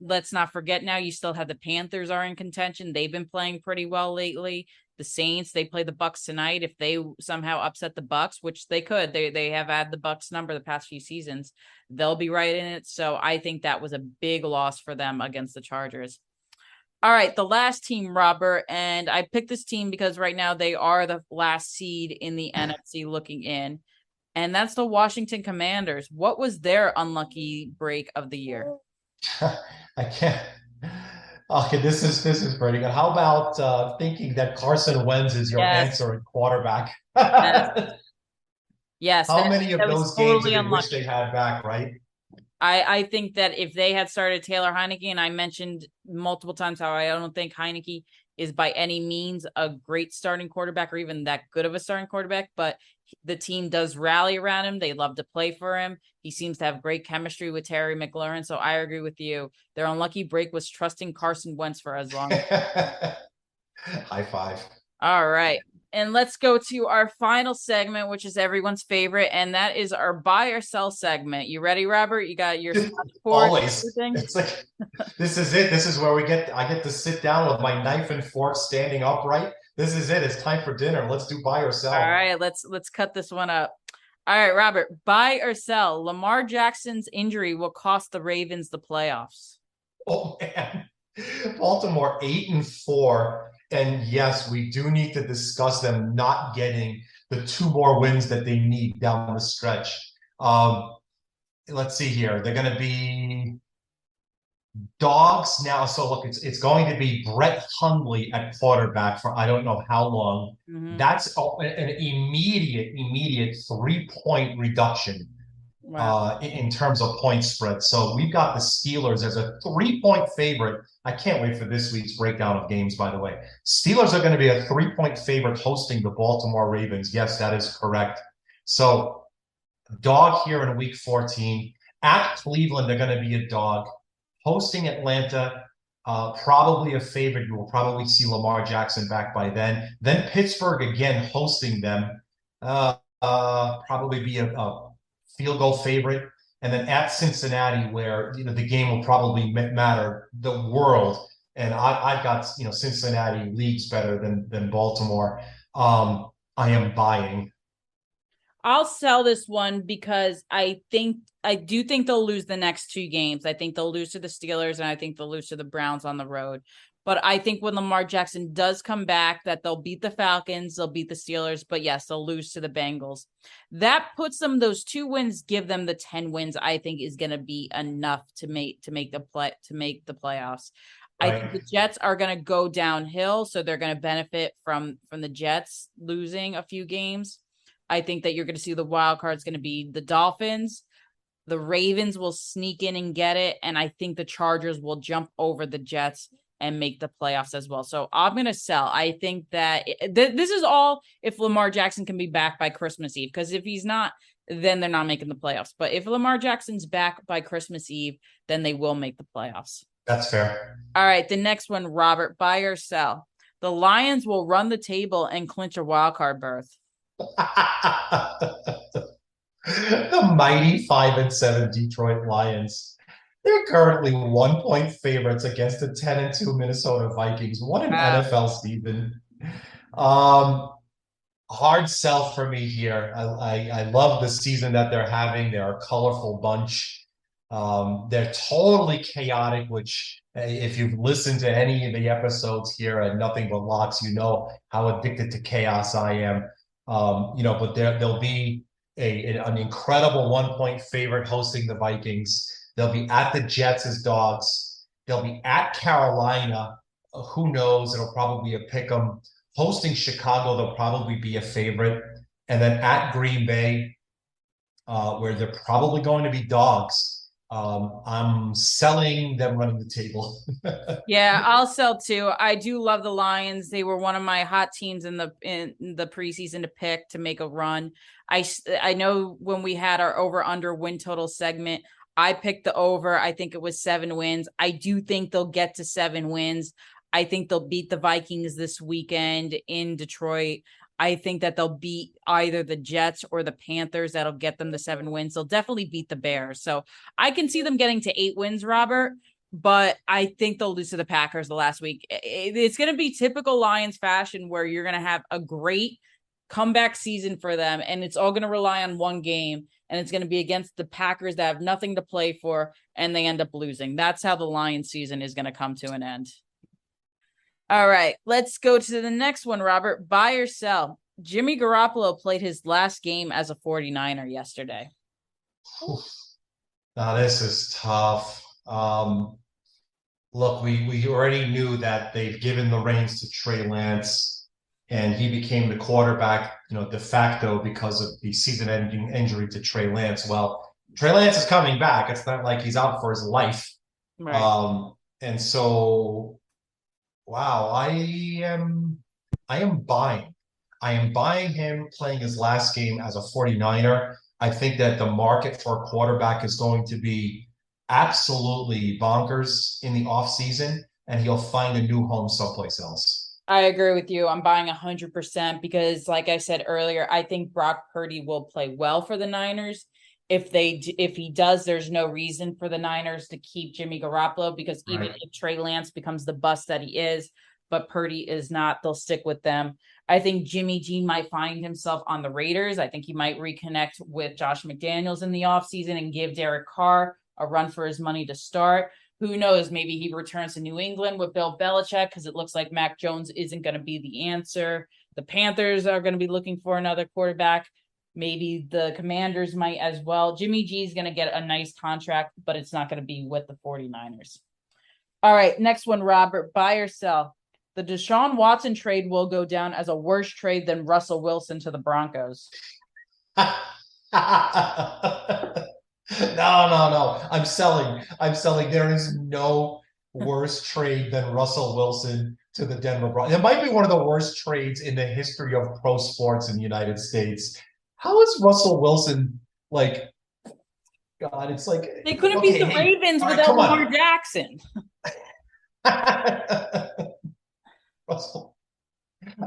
Let's not forget now, you still have the Panthers are in contention. They've been playing pretty well lately. The Saints, they play the Bucks tonight. If they somehow upset the Bucks, which they could, they have had the Bucks number the past few seasons, they'll be right in it. So I think that was a big loss for them against the Chargers. All right, the last team, Robert, and I picked this team because right now they are the last seed in the NFC looking in, and that's the Washington Commanders. What was their unlucky break of the year? I can't. Okay, this is pretty good. How about thinking that Carson Wentz is your Yes, answer at quarterback? yes, yes. How many of That was those games do totally they wish they unlucky. had back, right? I think that if they had started Taylor Heineke, and I mentioned multiple times how I don't think Heineke is by any means a great starting quarterback or even that good of a starting quarterback, but the team does rally around him. They love to play for him. He seems to have great chemistry with Terry McLaurin. So I agree with you. Their unlucky break was trusting Carson Wentz for as long. High five. All right. And let's go to our final segment, which is everyone's favorite, and that is our buy or sell segment. You ready, Robert? You got your support, Always. everything? It's like this is it. This is where I get to sit down with my knife and fork standing upright. This is it. It's time for dinner. Let's do buy or All sell. right, let's cut this one up. All right, Robert, buy or sell? Lamar Jackson's injury will cost the Ravens the playoffs. Oh man. Baltimore 8-4. And yes, we do need to discuss them not getting the two more wins that they need down the stretch. Let's see here. They're going to be dogs now. So look, it's going to be Brett Hundley at quarterback for I don't know how long. Mm-hmm. That's an immediate 3-point reduction Wow. in terms of point spread. So we've got the Steelers as a 3-point favorite. I can't wait for this week's breakdown of games, by the way. Steelers are going to be a 3-point favorite hosting the Baltimore Ravens. Yes, that is correct. So dog here in week 14. At Cleveland, they're going to be a dog. Hosting Atlanta, probably a favorite. You will probably see Lamar Jackson back by then. Then Pittsburgh again hosting them. Probably be a field goal favorite. And then at Cincinnati, where the game will probably matter the world. And I've got Cincinnati leagues better than Baltimore. I am buying. I'll sell this one because I do think they'll lose the next two games. I think they'll lose to the Steelers and I think they'll lose to the Browns on the road. But I think when Lamar Jackson does come back, that they'll beat the Falcons, they'll beat the Steelers, but yes, they'll lose to the Bengals. That puts them, those two wins give them the 10 wins I think is going to be enough to make the playoffs. I think the right? Jets are going to go downhill, so they're going to benefit from the Jets losing a few games. I think that you're going to see the wild card is going to be the Dolphins. The Ravens will sneak in and get it, and I think the Chargers will jump over the Jets and make the playoffs as well. So I'm going to sell. I think that this is all if Lamar Jackson can be back by Christmas Eve, because if he's not, then they're not making the playoffs. But if Lamar Jackson's back by Christmas Eve, then they will make the playoffs. That's fair. All right, the next one, Robert, buy or sell. The Lions will run the table and clinch a wild card berth. The mighty 5-7 Detroit Lions. They're currently 1-point favorites against the 10-2 Minnesota Vikings. What an Wow. NFL season. Um, Hard sell for me here. I love the season that they're having. They're a colorful bunch. They're totally chaotic, which if you've listened to any of the episodes here and Nothing But Locks, you know how addicted to chaos I am. But there'll be an incredible 1-point favorite hosting the Vikings. They'll be at the Jets as dogs. They'll be at Carolina. Who knows? It'll probably be a pick 'em. Hosting Chicago, they'll probably be a favorite. And then at Green Bay, where they're probably going to be dogs. I'm selling them running the table. Yeah, I'll sell too. I do love the Lions. They were one of my hot teams in the preseason to pick to make a run. I know when we had our over under win total segment, I picked the over. I think it was 7 wins. I do think they'll get to 7 wins. I think they'll beat the Vikings this weekend in Detroit. I think that they'll beat either the Jets or the Panthers. That'll get them to 7 wins. They'll definitely beat the Bears. So I can see them getting to 8 wins, Robert, but I think they'll lose to the Packers the last week. It's going to be typical Lions fashion where you're going to have a great comeback season for them, and it's all going to rely on one game, and it's going to be against the Packers that have nothing to play for, and they end up losing. That's how the Lions season is going to come to an end. All right, let's go to the next one, Robert. Buy or sell. Jimmy Garoppolo played his last game as a 49er yesterday. Now, this is tough. Look, we already knew that they've given the reins to Trey Lance, and he became the quarterback, de facto because of the season-ending injury to Trey Lance. Well, Trey Lance is coming back. It's not like he's out for his life. Right. And so, wow, I am buying. I am buying him playing his last game as a 49er. I think that the market for a quarterback is going to be absolutely bonkers in the offseason, and he'll find a new home someplace else. I agree with you. I'm buying 100% because, like I said earlier, I think Brock Purdy will play well for the Niners. If he does, there's no reason for the Niners to keep Jimmy Garoppolo, because even Right. if Trey Lance becomes the bust that he is, but Purdy is not, they'll stick with them. I think Jimmy G might find himself on the Raiders. I think he might reconnect with Josh McDaniels in the offseason and give Derek Carr a run for his money to start. Who knows? Maybe he returns to New England with Bill Belichick, because it looks like Mac Jones isn't going to be the answer. The Panthers are going to be looking for another quarterback. Maybe the Commanders might as well. Jimmy G is going to get a nice contract, but it's not going to be with the 49ers. All right, next one, Robert. Buy or sell. The Deshaun Watson trade will go down as a worse trade than Russell Wilson to the Broncos. No. I'm selling. I'm selling. There is no worse trade than Russell Wilson to the Denver Broncos. It might be one of the worst trades in the history of pro sports in the United States. How is Russell Wilson like? God, it's like, They couldn't beat okay, the hey, Ravens all right, without come Lamar on. Jackson. Russell,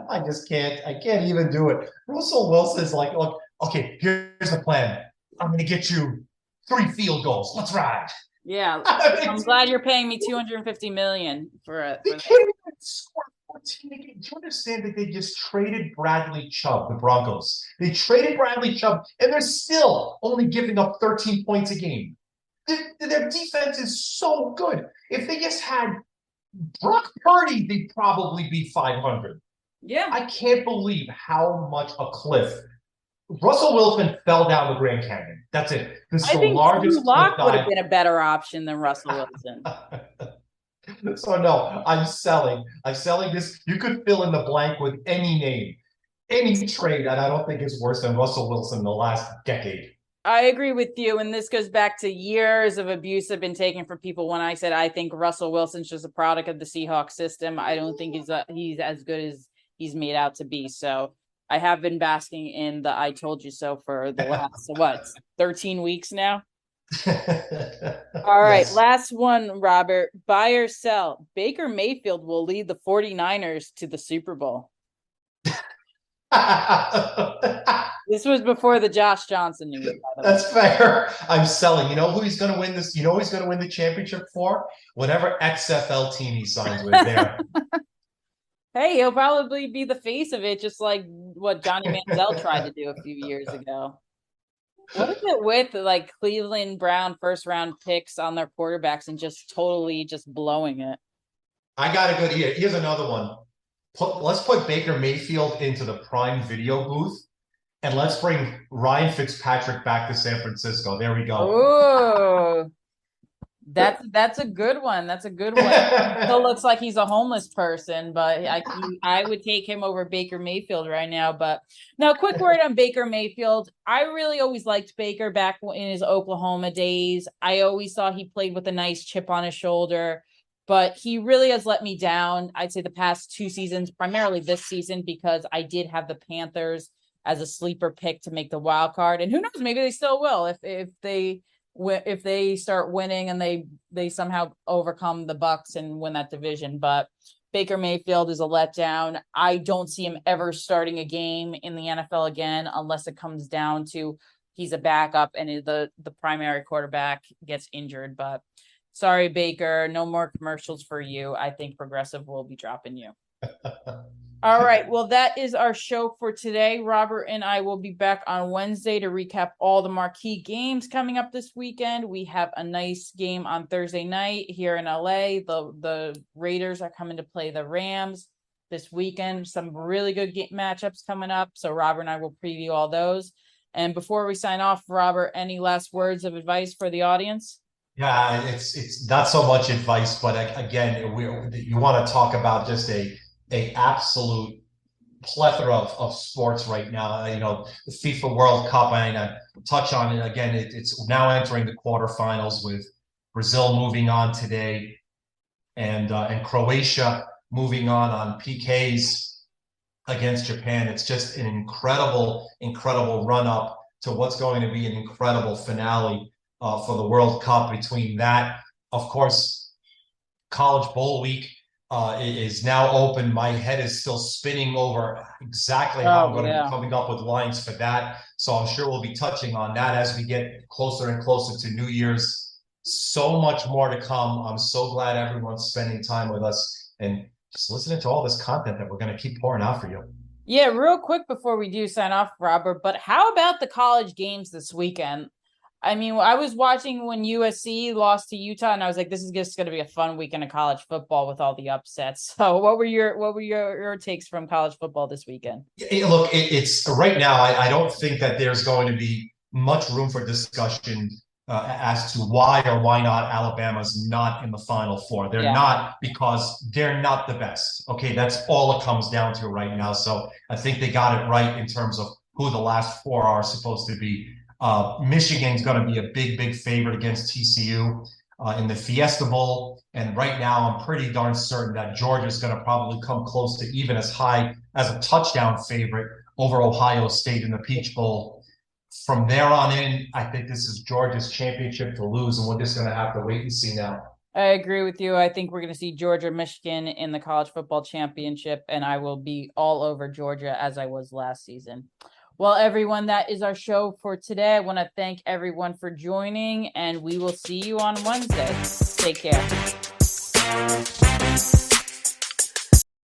I just can't. I can't even do it. Russell Wilson's like, look, okay, here's the plan. I'm going to get you 3 field goals. Let's ride. Yeah, I I'm mean, glad you're paying me $250 million they for can't even score 14 a game. Do you understand that they just traded Bradley Chubb, the Broncos? They traded Bradley Chubb, and they're still only giving up 13 points a game. Their defense is so good. If they just had Brock Purdy, they'd probably be 500. Yeah. I can't believe how much a cliff Russell Wilson fell down the Grand Canyon. That's it. This is I the think Drew largest cliff Lock would have dive. been a better option than Russell Wilson. So no, I'm selling. I'm selling this. You could fill in the blank with any name, any trade, and I don't think it's worse than Russell Wilson in the last decade. I agree with you, and this goes back to years of abuse I've been taking from people when I said I think Russell Wilson's just a product of the Seahawks system. I don't think he's as good as he's made out to be. So I have been basking in the "I told you so" for the last 13 weeks now. All right, Yes. last one, Robert. Buy or sell? Baker Mayfield will lead the 49ers to the Super Bowl. This was before the Josh Johnson news, by the way. That's fair. I'm selling. You know who he's going to win this? You know who he's going to win the championship for? Whatever XFL team he signs with there. Hey, he'll probably be the face of it, just like what Johnny Manziel tried to do a few years ago. What is it with like Cleveland Brown first round picks on their quarterbacks and just totally just blowing it? I got a good here. Here's another one. Let's put Baker Mayfield into the prime video booth and let's bring Ryan Fitzpatrick back to San Francisco. There we go. Oh, that's a good one. That's a good one. Still looks like he's a homeless person, but I would take him over Baker Mayfield right now. But now, quick word on Baker Mayfield. I really always liked Baker back in his Oklahoma days. I always saw he played with a nice chip on his shoulder, but he really has let me down. I'd say the past 2 seasons, primarily this season, because I did have the Panthers as a sleeper pick to make the wild card, and who knows, maybe they still will if they start winning and they somehow overcome the Bucks and win that division. But Baker Mayfield is a letdown. I don't see him ever starting a game in the NFL again unless it comes down to he's a backup and the primary quarterback gets injured. But sorry, Baker, no more commercials for you. I think Progressive will be dropping you. All right. Well, that is our show for today. Robert and I will be back on Wednesday to recap all the marquee games coming up this weekend. We have a nice game on Thursday night here in LA. The Raiders are coming to play the Rams this weekend. Some really good matchups coming up. So Robert and I will preview all those. And before we sign off, Robert, any last words of advice for the audience? Yeah, it's not so much advice, but again, you want to talk about just a absolute plethora of sports right now. You know, the FIFA World Cup, I touch on it again. It's now entering the quarterfinals with Brazil moving on today, and Croatia moving on PKs against Japan. It's just an incredible run up to what's going to be an incredible finale for the World Cup. Between that, of course, College Bowl Week is now open. My head is still spinning over exactly how I'm going to be coming up with lines for that. So I'm sure we'll be touching on that as we get closer and closer to New Year's. So much more to come. I'm so glad everyone's spending time with us and just listening to all this content that we're going to keep pouring out for you. Yeah, real quick before we do sign off, Robert, but how about the college games this weekend? I mean, I was watching when USC lost to Utah, and I was like, "This is just going to be a fun weekend of college football with all the upsets." So, what were your takes from college football this weekend? Look, it's right now. I don't think that there's going to be much room for discussion as to why or why not Alabama's not in the Final Four. They're not because they're not the best. Okay, that's all it comes down to right now. So I think they got it right in terms of who the last four are supposed to be. Michigan's going to be a big favorite against TCU in the Fiesta Bowl. And right now, I'm pretty darn certain that Georgia's going to probably come close to even as high as a touchdown favorite over Ohio State in the Peach Bowl. From there on in, I think this is Georgia's championship to lose, and we're just going to have to wait and see now. I agree with you. I think we're going to see Georgia, Michigan in the college football championship, and I will be all over Georgia as I was last season. Well, everyone, that is our show for today. I want to thank everyone for joining, and we will see you on Wednesday. Take care.